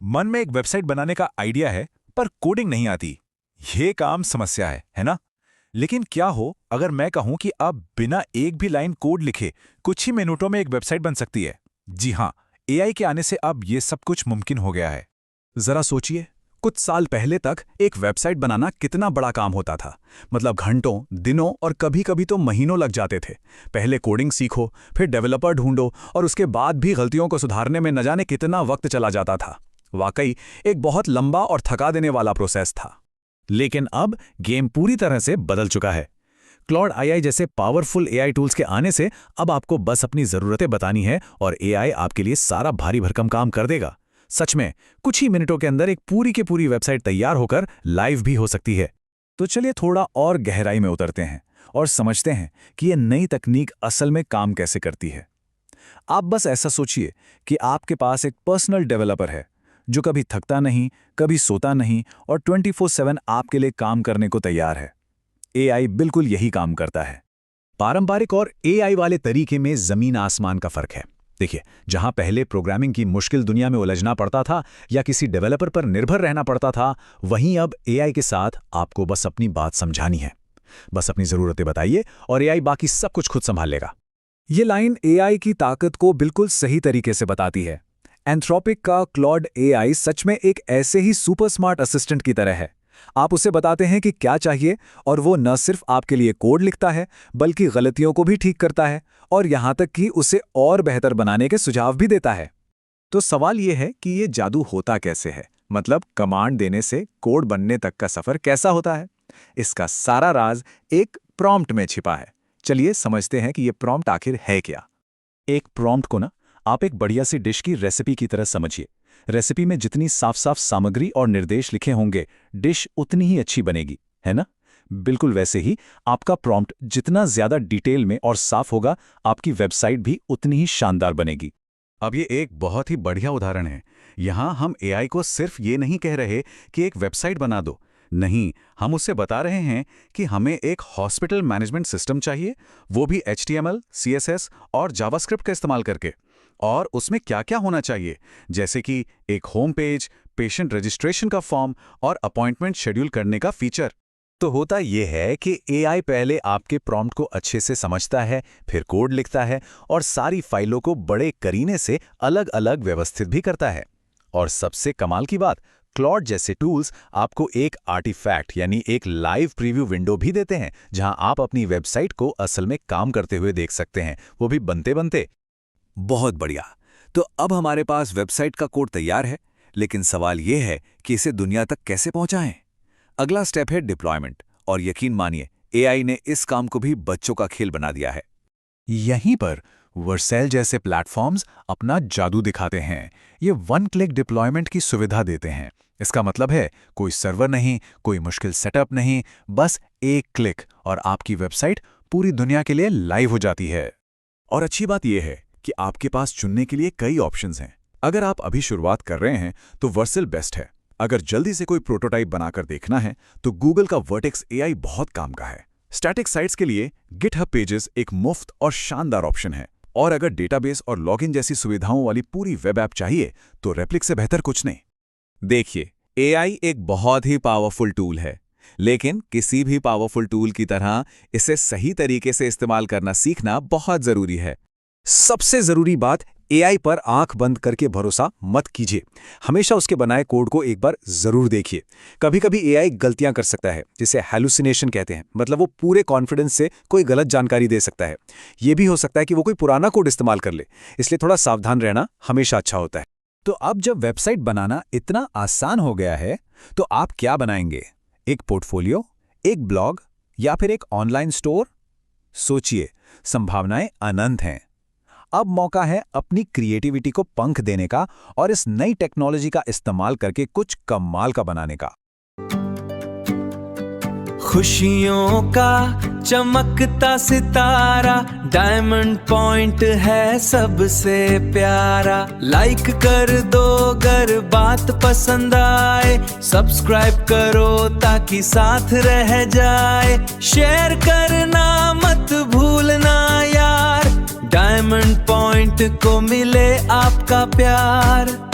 मन में एक वेबसाइट बनाने का आइडिया है पर कोडिंग नहीं आती। ये काम समस्या है ना? लेकिन क्या हो अगर मैं कहूं कि अब बिना एक भी लाइन कोड लिखे कुछ ही मिनटों में एक वेबसाइट बन सकती है। जी हां, एआई के आने से अब ये सब कुछ मुमकिन हो गया है। जरा सोचिए, कुछ साल पहले तक एक वेबसाइट बनाना कितना बड़ा काम होता था। मतलब घंटों, दिनों और कभी-कभी तो महीनों लग जाते थे। पहले कोडिंग सीखो, फिर डेवलपर ढूंढो और उसके बाद भी गलतियों को सुधारने में न जाने कितना वक्त चला जाता था। वाकई एक बहुत लंबा और थका देने वाला प्रोसेस था। लेकिन अब गेम पूरी तरह से बदल चुका है। क्लॉड AI जैसे पावरफुल AI टूल्स के आने से अब आपको बस अपनी ज़रूरतें बतानी है और AI आपके लिए सारा भारी भरकम काम कर देगा। सच में कुछ ही मिनटों के अंदर एक पूरी की पूरी वेबसाइट तैयार होकर लाइव भी हो सकती है। तो चलिए थोड़ा और गहराई में उतरते हैं और समझते हैं कि ये नई तकनीक असल में काम कैसे करती है। आप बस ऐसा सोचिए कि आपके पास एक पर्सनल डेवलपर है जो कभी थकता नहीं, कभी सोता नहीं और 24/7 आपके लिए काम करने को तैयार है। AI बिल्कुल यही काम करता है। पारंपरिक और AI वाले तरीके में जमीन आसमान का फर्क है। देखिए, जहां पहले प्रोग्रामिंग की मुश्किल दुनिया में उलझना पड़ता था या किसी डेवलपर पर निर्भर रहना पड़ता था, वहीं अब AI के साथ आपको बस अपनी बात समझानी है। बस अपनी ज़रूरतें बताइए और AI बाकी सब कुछ खुद संभाल लेगा। ये लाइन AI की ताकत को बिल्कुल सही तरीके से बताती है। एंथ्रोपिक का क्लॉड AI सच में एक ऐसे ही सुपर स्मार्ट असिस्टेंट की तरह है। आप उसे बताते हैं कि क्या चाहिए और वो न सिर्फ आपके लिए कोड लिखता है बल्कि गलतियों को भी ठीक करता है और यहाँ तक कि उसे और बेहतर बनाने के सुझाव भी देता है। तो सवाल ये है कि ये जादू होता कैसे है? मतलब कमांड देने से कोड बनने तक का सफ़र कैसा होता है? इसका सारा राज एक प्रॉम्प्ट में छिपा है। चलिए समझते हैं कि ये प्रॉम्प्ट आखिर है क्या। एक प्रॉम्प्ट को ना आप एक बढ़िया सी डिश की रेसिपी की तरह समझिए। रेसिपी में जितनी साफ साफ सामग्री और निर्देश लिखे होंगे, डिश उतनी ही अच्छी बनेगी, है ना? बिल्कुल वैसे ही आपका प्रॉम्प्ट जितना ज्यादा डिटेल में और साफ होगा, आपकी वेबसाइट भी उतनी ही शानदार बनेगी। अब ये एक बहुत ही बढ़िया उदाहरण है। यहाँ हम AI को सिर्फ ये नहीं कह रहे कि एक वेबसाइट बना दो। नहीं, हम उससे बता रहे हैं कि हमें एक हॉस्पिटल मैनेजमेंट सिस्टम चाहिए, वो भी HTML, CSS और जावास्क्रिप्ट का इस्तेमाल करके। और उसमें क्या क्या होना चाहिए, जैसे कि एक होम पेज, पेशेंट रजिस्ट्रेशन का फॉर्म और अपॉइंटमेंट शेड्यूल करने का फीचर। तो होता यह है कि AI पहले आपके प्रॉम्प्ट को अच्छे से समझता है, फिर कोड लिखता है और सारी फाइलों को बड़े करीने से अलग अलग व्यवस्थित भी करता है। और सबसे कमाल की बात, क्लॉड जैसे टूल्स आपको एक आर्टिफैक्ट यानी एक लाइव प्रीव्यू विंडो भी देते हैं, जहां आप अपनी वेबसाइट को असल में काम करते हुए देख सकते हैं, वो भी बनते बनते। बहुत बढ़िया। तो अब हमारे पास वेबसाइट का कोड तैयार है, लेकिन सवाल यह है कि इसे दुनिया तक कैसे पहुंचाएं? अगला स्टेप है डिप्लॉयमेंट, और यकीन मानिए AI ने इस काम को भी बच्चों का खेल बना दिया है। यहीं पर वर्सेल जैसे प्लेटफॉर्म्स अपना जादू दिखाते हैं। ये वन क्लिक डिप्लॉयमेंट की सुविधा देते हैं। इसका मतलब है कोई सर्वर नहीं, कोई मुश्किल सेटअप नहीं, बस एक क्लिक और आपकी वेबसाइट पूरी दुनिया के लिए लाइव हो जाती है। और अच्छी बात यह है कि आपके पास चुनने के लिए कई ऑप्शंस हैं। अगर आप अभी शुरुआत कर रहे हैं तो वर्सेल बेस्ट है। अगर जल्दी से कोई प्रोटोटाइप बनाकर देखना है तो गूगल का वर्टेक्स AI बहुत काम का है। स्टैटिक साइट्स के लिए गिटहब पेजेस एक मुफ्त और शानदार ऑप्शन है। और अगर डेटाबेस और लॉगिन जैसी सुविधाओं वाली पूरी वेब ऐप चाहिए तो रेप्लिक से बेहतर कुछ नहीं। देखिए, AI एक बहुत ही पावरफुल टूल है, लेकिन किसी भी पावरफुल टूल की तरह इसे सही तरीके से इस्तेमाल करना सीखना बहुत जरूरी है। सबसे जरूरी बात, AI पर आंख बंद करके भरोसा मत कीजिए। हमेशा उसके बनाए कोड को एक बार जरूर देखिए। कभी कभी AI गलतियां कर सकता है, जिसे हैलुसिनेशन कहते हैं। मतलब वो पूरे कॉन्फिडेंस से कोई गलत जानकारी दे सकता है। ये भी हो सकता है कि वो कोई पुराना कोड इस्तेमाल कर ले, इसलिए थोड़ा सावधान रहना हमेशा अच्छा होता है। तो अब जब वेबसाइट बनाना इतना आसान हो गया है, तो आप क्या बनाएंगे? एक पोर्टफोलियो, एक ब्लॉग या फिर एक ऑनलाइन स्टोर? सोचिए, संभावनाएं अनंत हैं। अब मौका है अपनी क्रिएटिविटी को पंख देने का और इस नई टेक्नोलॉजी का इस्तेमाल करके कुछ कमाल का बनाने का। खुशियों का चमकता सितारा, डायमंड पॉइंट है सबसे प्यारा। लाइक कर दो अगर बात पसंद आए, सब्सक्राइब करो ताकि साथ रह जाए। शेयर करना मत भूलना यार, डायमंड पॉइंट को मिले आपका प्यार।